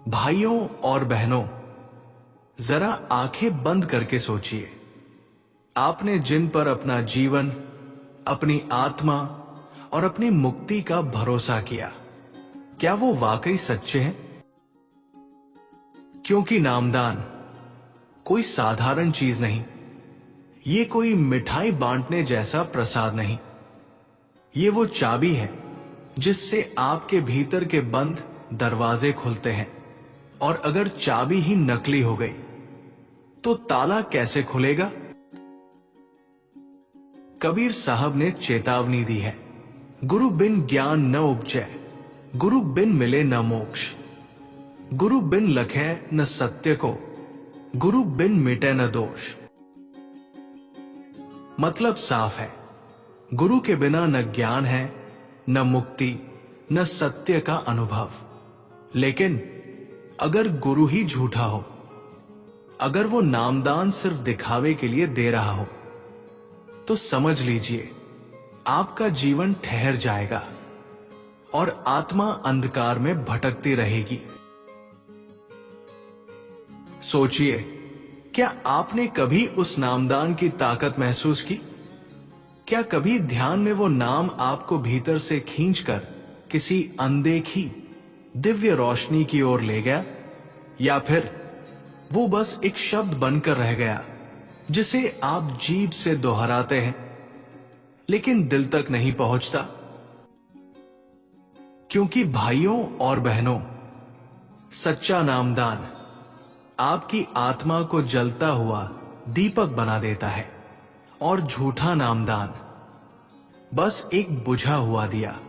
भाइयों और बहनों, जरा आंखें बंद करके सोचिए। आपने जिन पर अपना जीवन, अपनी आत्मा और अपनी मुक्ति का भरोसा किया, क्या वो वाकई सच्चे हैं? क्योंकि नामदान कोई साधारण चीज नहीं, ये कोई मिठाई बांटने जैसा प्रसाद नहीं। ये वो चाबी है जिससे आपके भीतर के बंद दरवाजे खुलते हैं। और अगर चाबी ही नकली हो गई तो ताला कैसे खुलेगा? कबीर साहब ने चेतावनी दी है, गुरु बिन ज्ञान न उपजै, गुरु बिन मिले न मोक्ष, गुरु बिन लखे न सत्य को, गुरु बिन मिटे न दोष। मतलब साफ है, गुरु के बिना न ज्ञान है, न मुक्ति, न सत्य का अनुभव। लेकिन अगर गुरु ही झूठा हो, अगर वो नामदान सिर्फ दिखावे के लिए दे रहा हो, तो समझ लीजिए आपका जीवन ठहर जाएगा और आत्मा अंधकार में भटकती रहेगी। सोचिए, क्या आपने कभी उस नामदान की ताकत महसूस की? क्या कभी ध्यान में वो नाम आपको भीतर से खींचकर किसी अनदेखी दिव्य रोशनी की ओर ले गया? या फिर वो बस एक शब्द बनकर रह गया जिसे आप जीभ से दोहराते हैं लेकिन दिल तक नहीं पहुंचता? क्योंकि भाइयों और बहनों, सच्चा नामदान आपकी आत्मा को जलता हुआ दीपक बना देता है और झूठा नामदान बस एक बुझा हुआ दिया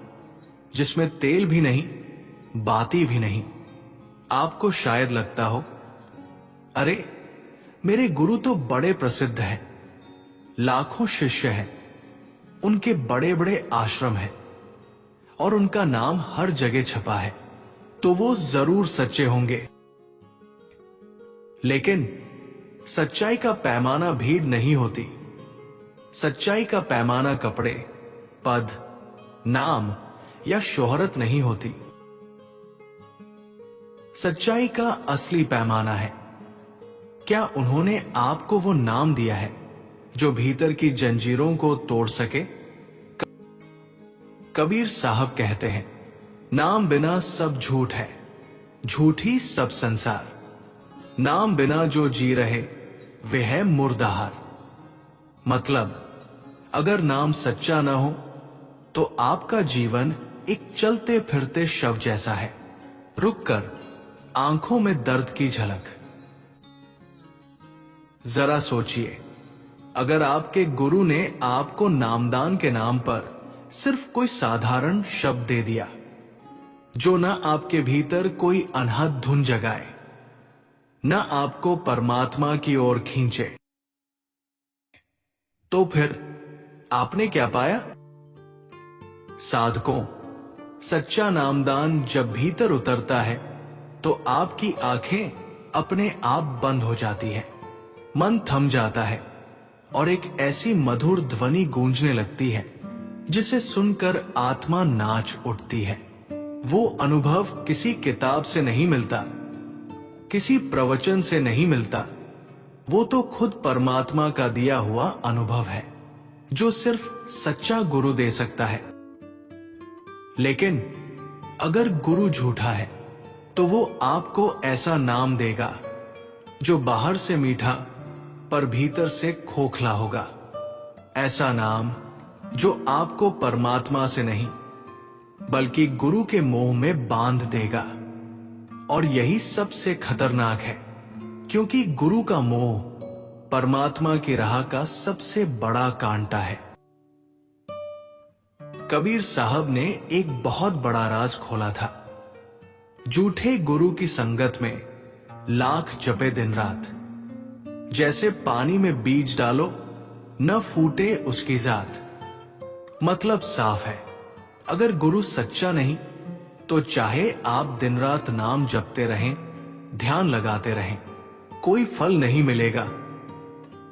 जिसमें तेल भी नहीं, बाती भी नहीं। आपको शायद लगता हो, अरे मेरे गुरु तो बड़े प्रसिद्ध हैं, लाखों शिष्य हैं, उनके बड़े बड़े आश्रम हैं और उनका नाम हर जगह छपा है, तो वो जरूर सच्चे होंगे। लेकिन सच्चाई का पैमाना भीड़ नहीं होती। सच्चाई का पैमाना कपड़े, पद, नाम या शोहरत नहीं होती। सच्चाई का असली पैमाना है, क्या उन्होंने आपको वो नाम दिया है जो भीतर की जंजीरों को तोड़ सके? कबीर साहब कहते हैं, नाम बिना सब झूठ है, झूठी सब संसार। नाम बिना जो जी रहे वे है मुर्दाहार। मतलब अगर नाम सच्चा ना हो तो आपका जीवन एक चलते फिरते शव जैसा है, रुककर आंखों में दर्द की झलक। जरा सोचिए, अगर आपके गुरु ने आपको नामदान के नाम पर सिर्फ कोई साधारण शब्द दे दिया जो ना आपके भीतर कोई अनहद धुन जगाए, ना आपको परमात्मा की ओर खींचे, तो फिर आपने क्या पाया? साधकों, सच्चा नामदान जब भीतर उतरता है तो आपकी आंखें अपने आप बंद हो जाती हैं, मन थम जाता है और एक ऐसी मधुर ध्वनि गूंजने लगती है जिसे सुनकर आत्मा नाच उठती है। वो अनुभव किसी किताब से नहीं मिलता, किसी प्रवचन से नहीं मिलता। वो तो खुद परमात्मा का दिया हुआ अनुभव है जो सिर्फ सच्चा गुरु दे सकता है। लेकिन अगर गुरु झूठा है तो वो आपको ऐसा नाम देगा जो बाहर से मीठा पर भीतर से खोखला होगा। ऐसा नाम जो आपको परमात्मा से नहीं बल्कि गुरु के मोह में बांध देगा। और यही सबसे खतरनाक है, क्योंकि गुरु का मोह परमात्मा की राह का सबसे बड़ा कांटा है। कबीर साहब ने एक बहुत बड़ा राज खोला था। झूठे गुरु की संगत में लाख जपे दिन रात, जैसे पानी में बीज डालो न फूटे उसकी जात। मतलब साफ है, अगर गुरु सच्चा नहीं तो चाहे आप दिन रात नाम जपते रहें, ध्यान लगाते रहें, कोई फल नहीं मिलेगा।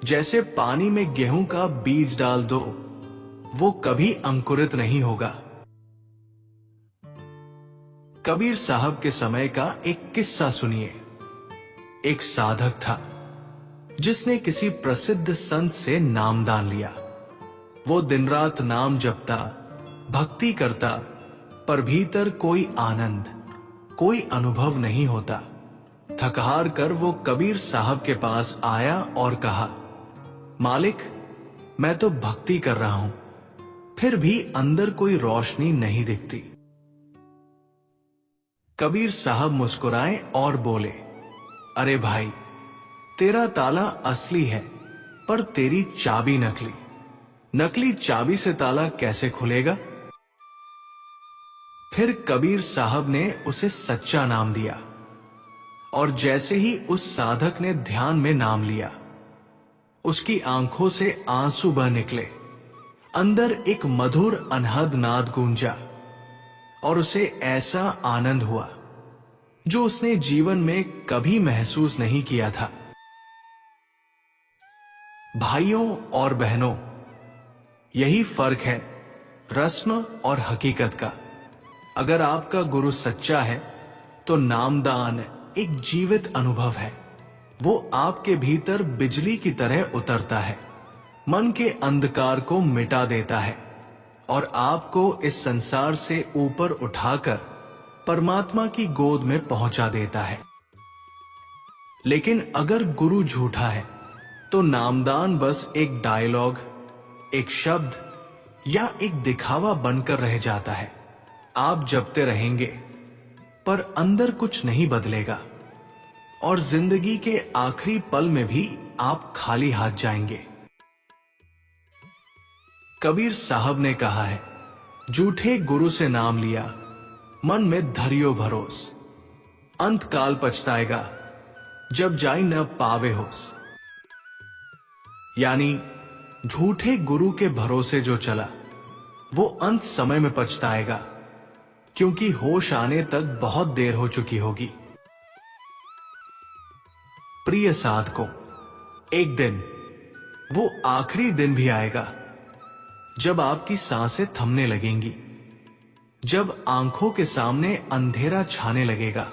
जैसे पानी में गेहूं का बीज डाल दो, वो कभी अंकुरित नहीं होगा। कबीर साहब के समय का एक किस्सा सुनिए। एक साधक था जिसने किसी प्रसिद्ध संत से नामदान लिया। वो दिन रात नाम जपता, भक्ति करता, पर भीतर कोई आनंद, कोई अनुभव नहीं होता। थक हार कर वो कबीर साहब के पास आया और कहा, मालिक, मैं तो भक्ति कर रहा हूं, फिर भी अंदर कोई रोशनी नहीं दिखती। कबीर साहब मुस्कुराए और बोले, अरे भाई, तेरा ताला असली है, पर तेरी चाबी नकली। नकली चाबी से ताला कैसे खुलेगा? फिर कबीर साहब ने उसे सच्चा नाम दिया, और जैसे ही उस साधक ने ध्यान में नाम लिया, उसकी आंखों से आंसू बह निकले। अंदर एक मधुर अनहद नाद गूंजा और उसे ऐसा आनंद हुआ जो उसने जीवन में कभी महसूस नहीं किया था। भाइयों और बहनों, यही फर्क है रस्म और हकीकत का। अगर आपका गुरु सच्चा है तो नामदान एक जीवित अनुभव है। वो आपके भीतर बिजली की तरह उतरता है, मन के अंधकार को मिटा देता है और आपको इस संसार से ऊपर उठाकर परमात्मा की गोद में पहुंचा देता है। लेकिन अगर गुरु झूठा है तो नामदान बस एक डायलॉग, एक शब्द या एक दिखावा बनकर रह जाता है। आप जपते रहेंगे पर अंदर कुछ नहीं बदलेगा और जिंदगी के आखिरी पल में भी आप खाली हाथ जाएंगे। कबीर साहब ने कहा है, झूठे गुरु से नाम लिया, मन में धरियो भरोस, अंत काल पछताएगा, जब जाई न पावे होस। यानी झूठे गुरु के भरोसे जो चला, वो अंत समय में पछताएगा, क्योंकि होश आने तक बहुत देर हो चुकी होगी। प्रिय साधकों, एक दिन, वो आखिरी दिन भी आएगा जब आपकी सांसें थमने लगेंगी, जब आंखों के सामने अंधेरा छाने लगेगा,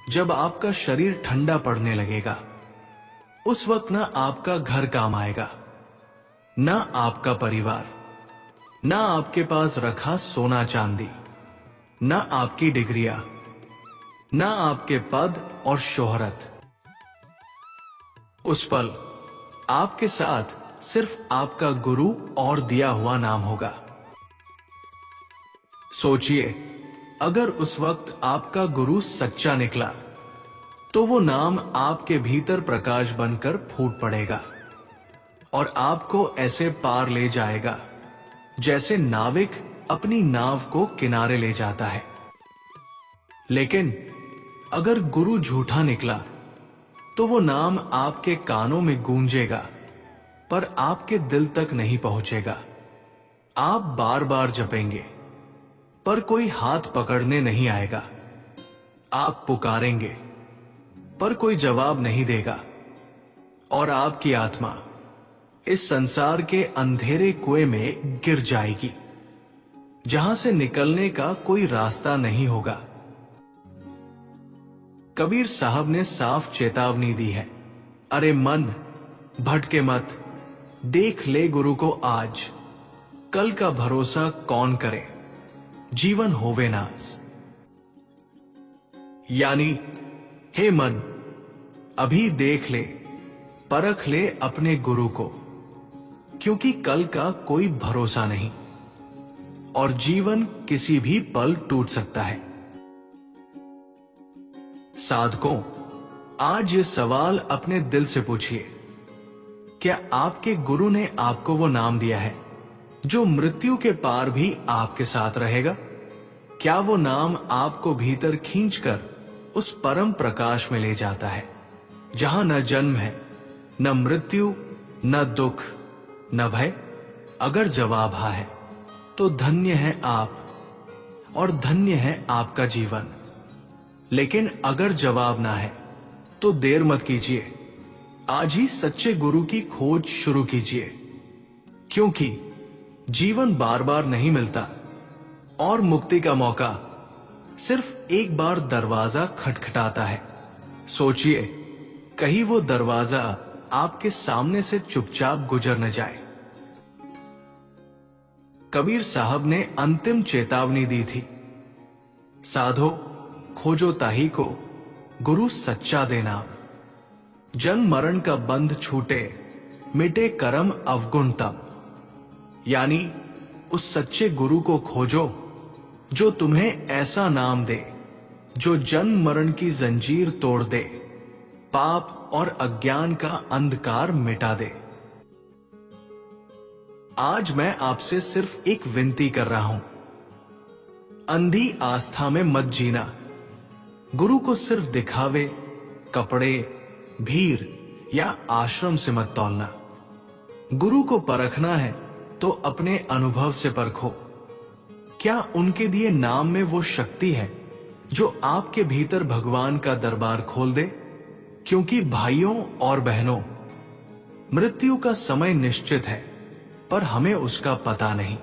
जब आपका शरीर ठंडा पड़ने लगेगा। उस वक्त ना आपका घर काम आएगा, ना आपका परिवार, ना आपके पास रखा सोना चांदी, ना आपकी डिग्रियां, ना आपके पद और शोहरत। उस पल आपके साथ सिर्फ आपका गुरु और दिया हुआ नाम होगा। सोचिए, अगर उस वक्त आपका गुरु सच्चा निकला तो वो नाम आपके भीतर प्रकाश बनकर फूट पड़ेगा और आपको ऐसे पार ले जाएगा जैसे नाविक अपनी नाव को किनारे ले जाता है। लेकिन अगर गुरु झूठा निकला तो वो नाम आपके कानों में गूंजेगा पर आपके दिल तक नहीं पहुंचेगा। आप बार बार जपेंगे पर कोई हाथ पकड़ने नहीं आएगा। आप पुकारेंगे पर कोई जवाब नहीं देगा और आपकी आत्मा इस संसार के अंधेरे कुएं में गिर जाएगी, जहां से निकलने का कोई रास्ता नहीं होगा। कबीर साहब ने साफ चेतावनी दी है, अरे मन, भटके मत, देख ले गुरु को आज, कल का भरोसा कौन करे, जीवन होवे नास। यानी, हे मन, अभी देख ले, परख ले अपने गुरु को, क्योंकि कल का कोई भरोसा नहीं और जीवन किसी भी पल टूट सकता है। साधकों, आज ये सवाल अपने दिल से पूछिए, क्या आपके गुरु ने आपको वो नाम दिया है जो मृत्यु के पार भी आपके साथ रहेगा? क्या वो नाम आपको भीतर खींचकर उस परम प्रकाश में ले जाता है जहां न जन्म है, न मृत्यु, न दुख, न भय? अगर जवाब हाँ है तो धन्य है आप और धन्य है आपका जीवन। लेकिन अगर जवाब ना है तो देर मत कीजिए, आज ही सच्चे गुरु की खोज शुरू कीजिए, क्योंकि जीवन बार बार नहीं मिलता और मुक्ति का मौका सिर्फ एक बार दरवाजा खटखटाता है। सोचिए, कहीं वो दरवाजा आपके सामने से चुपचाप गुजर न जाए। कबीर साहब ने अंतिम चेतावनी दी थी, साधो खोजो ताही को, गुरु सच्चा देना। जन्म मरण का बंध छूटे, मिटे कर्म अवगुण तब। यानी उस सच्चे गुरु को खोजो जो तुम्हें ऐसा नाम दे जो जन्म मरण की जंजीर तोड़ दे, पाप और अज्ञान का अंधकार मिटा दे। आज मैं आपसे सिर्फ एक विनती कर रहा हूं, अंधी आस्था में मत जीना। गुरु को सिर्फ दिखावे, कपड़े, भीड़ या आश्रम से मत तौलना। गुरु को परखना है तो अपने अनुभव से परखो। क्या उनके दिए नाम में वो शक्ति है जो आपके भीतर भगवान का दरबार खोल दे? क्योंकि भाइयों और बहनों, मृत्यु का समय निश्चित है, पर हमें उसका पता नहीं।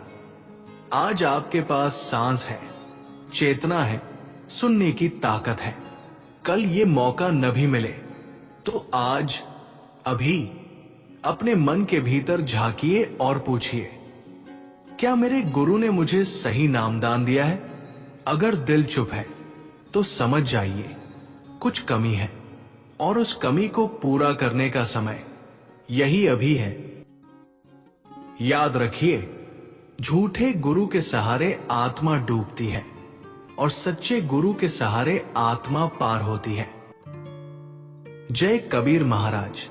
आज आपके पास सांस है, चेतना है, सुनने की ताकत है। कल ये मौका न भी मिले तो आज, अभी अपने मन के भीतर झांकिए और पूछिए, क्या मेरे गुरु ने मुझे सही नामदान दिया है? अगर दिल चुप है तो समझ जाइए कुछ कमी है, और उस कमी को पूरा करने का समय यही अभी है। याद रखिए, झूठे गुरु के सहारे आत्मा डूबती है और सच्चे गुरु के सहारे आत्मा पार होती है। जय कबीर महाराज।